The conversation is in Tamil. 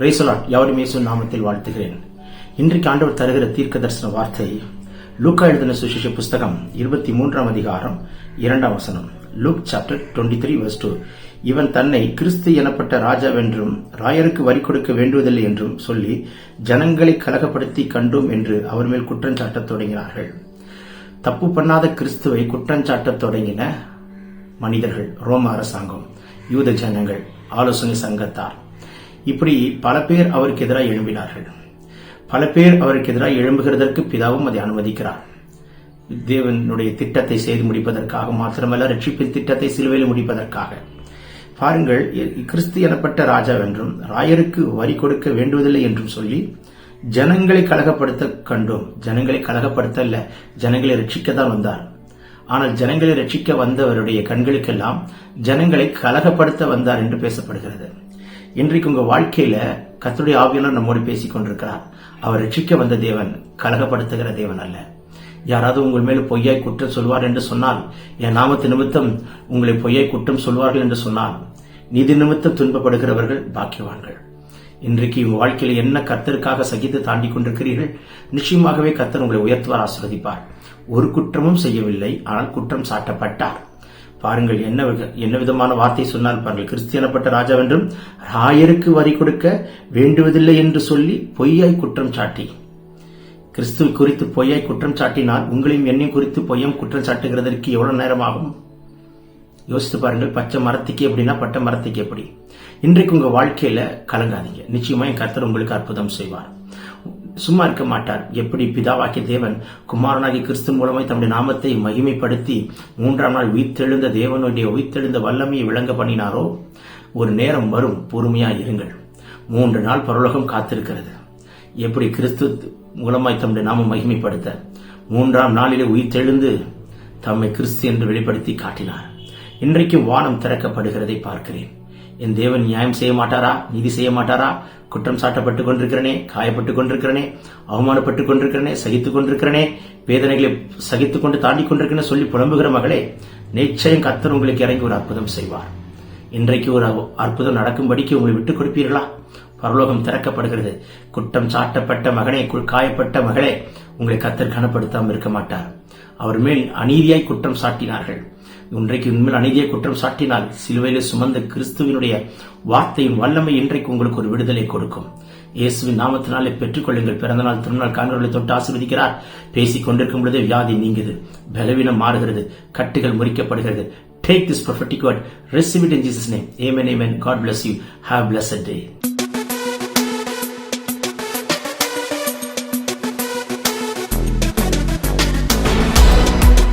Praise the Lord. யாவரையும் இயேசுவின் நாமத்தில் வாழ்த்துகிறேன். இன்றைக்கு ஆண்டவர் தருகிற தீர்க்க தரிசன வார்த்தை லூக்கா எழுதின சுவிசேஷ புஸ்தகம் 23ஆம் அதிகாரம் 2ஆம் வசனம். Look chapter 23 verse 2. இவன் தன்னை கிறிஸ்து எனப்பட்ட ராஜாவென்றும் ராயருக்கு வரி கொடுக்க வேண்டுவதில்லை என்றும் சொல்லி ஜனங்களை கலகப்படுத்தி கண்டோம் என்று அவர் மேல் குற்றஞ்சாட்டத் தொடங்கினார்கள். தப்பு பண்ணாத கிறிஸ்துவை குற்றஞ்சாட்டத் தொடங்கின மனிதர்கள், ரோம அரசாங்கம், யூத ஜனங்கள், ஆலோசனை சங்கத்தார், இப்படி பல பேர் அவருக்கு எதிராக எழும்பினார்கள். பல பேர் அவருக்கு எதிராக எழும்புகிறதற்கு பிதாவும் அதை அனுமதிக்கிறார். தேவனுடைய திட்டத்தை செய்து முடிப்பதற்காக மாத்திரமல்ல, ரட்சிப்பின் திட்டத்தை சிலுவையில் முடிப்பதற்காக. பாருங்கள், கிறிஸ்து எனப்பட்ட ராஜாவென்றும் ராயருக்கு வரி கொடுக்க வேண்டுவதில்லை என்றும் சொல்லி ஜனங்களை கலகப்படுத்த கண்டோம். ஜனங்களை கலகப்படுத்த அல்ல, ஜனங்களை ரட்சிக்கத்தான் வந்தார். ஆனால் ஜனங்களை ரட்சிக்க வந்தவருடைய கண்களுக்கெல்லாம் ஜனங்களை கலகப்படுத்த வந்தார் என்று பேசப்படுகிறது. இன்றைக்கு உங்க வாழ்க்கையில கர்த்தருடைய ஆவியானவர் நம்மோடு பேசிக் கொண்டிருக்கிறார். அவர் ரட்சிக்க வந்த தேவன் கலகப்படுத்துகிற தேவன் அல்ல. யாராவது உங்கள் மேல் பொய்யாய் குற்றம் சொல்வார் என்று சொன்னால், என் நாமத்து நிமித்தம் உங்களை பொய்யாய் குற்றம் சொல்வார்கள் என்று சொன்னால், நீதி நிமித்தம் துன்பப்படுகிறவர்கள் பாக்கியவான்கள். இன்றைக்கு உங்க வாழ்க்கையில என்ன கர்த்தருக்காக சகித்து தாண்டி கொண்டிருக்கிறீர்கள், நிச்சயமாகவே கர்த்தர் உங்களை உயர்த்துவார், ஆசீர்வதிப்பார். ஒரு குற்றமும் செய்யவில்லை, ஆனால் குற்றம் சாட்டப்பட்டார். பாருங்கள், என்ன விதமான வார்த்தை சொன்னால் பாருங்கள். கிறிஸ்து எனப்பட்ட ராஜாவென்றும் ராயருக்கு வரி கொடுக்க வேண்டுவதில்லை என்று சொல்லி பொய்யாய் குற்றம் சாட்டி, கிறிஸ்துவை குறித்து பொய்யாய் குற்றம் சாட்டினால் உங்களையும் என்னையும் குறித்து பொய்யம் குற்றம் சாட்டுகிறதற்கு எவ்வளவு நேரம் ஆகும்? யோசித்து பாருங்கள். பச்சை மரத்துக்கு எப்படின்னா பட்ட மரத்துக்கு எப்படி? இன்றைக்கு உங்க வாழ்க்கையில கலங்காதீங்க. நிச்சயமா கர்த்தர் உங்களுக்கு அற்புதம் செய்வார். சும்மா இருக்க மாட்டார். எப்படி பிதாவாக்கிய தேவன் குமாரனாகி கிறிஸ்து மூலமாய் தம்முடைய நாமத்தை மகிமைப்படுத்தி 3ஆம் நாள் உயிர்த்தெழுந்த தேவனுடைய உயிர்த்தெழுந்த வல்லமையை விளங்க பண்ணினாரோ, ஒரு நேரம் வரும், பொறுமையா இருங்கள். 3 நாள் பரலோகம் காத்திருக்கிறது. எப்படி கிறிஸ்து மூலமாய் தம்முடைய நாமம் மகிமைப்படுத்த 3ஆம் நாளிலே உயிர்த்தெழுந்து தம்மை கிறிஸ்து என்று வெளிப்படுத்தி காட்டினார். இன்றைக்கு வானம் திறக்கப்படுகிறதை பார்க்கிறேன். என் தேவன் நியாயம் செய்ய மாட்டாரா? நீதி செய்ய மாட்டாரா? குற்றம் சாட்டப்பட்டுக் கொண்டிருக்கிறனே, காயப்பட்டுக் கொண்டிருக்கிறனே, அவமானப்பட்டுக் கொண்டிருக்கிறனே, சகித்துக் கொண்டிருக்கிறனே, வேதனைகளை சகித்துக் கொண்டு தாண்டிக் கொண்டிருக்கிறேன் சொல்லி புலம்புகிற மகளே, நிச்சயம் கர்த்தர் உங்களுக்கு இறங்கி ஒரு அற்புதம் செய்வார். இன்றைக்கு ஒரு அற்புதம் நடக்கும்படிக்கு உங்களை விட்டுக் கொடுப்பீர்களா? பரலோகம் திறக்கப்படுகிறது. குற்றம் சாட்டப்பட்ட மகனே, காயப்பட்ட மகளே, உங்களை கர்த்தர் கனப்படுத்தாமல் இருக்க மாட்டார். அவர் மேல் அநீதியாய் குற்றம் சாட்டினார்கள். இன்றைக்கு உண்மையில் அநீதியை குற்றம் சாட்டினால் சிலுவையிலே சுமந்த கிறிஸ்துவினுடைய வார்த்தையின் வல்லமை இன்றைக்கு உங்களுக்கு ஒரு விடுதலை கொடுக்கும். இயேசுவின் நாமத்தினாலே பெற்றுக் கொள்ளுங்கள். பிறந்த நாள் திருநாள் காண்கிறவர்களை தொட்டு ஆசீர்வதிக்கிறார். பேசிக் கொண்டிருக்கும் பொழுதே வியாதி நீங்குது, பலவீனம் மாறுகிறது, கட்டுகள் முறிக்கப்படுகிறது. Take this prophetic word, receive it in Jesus' name. Amen, amen. God bless you. Have a blessed day.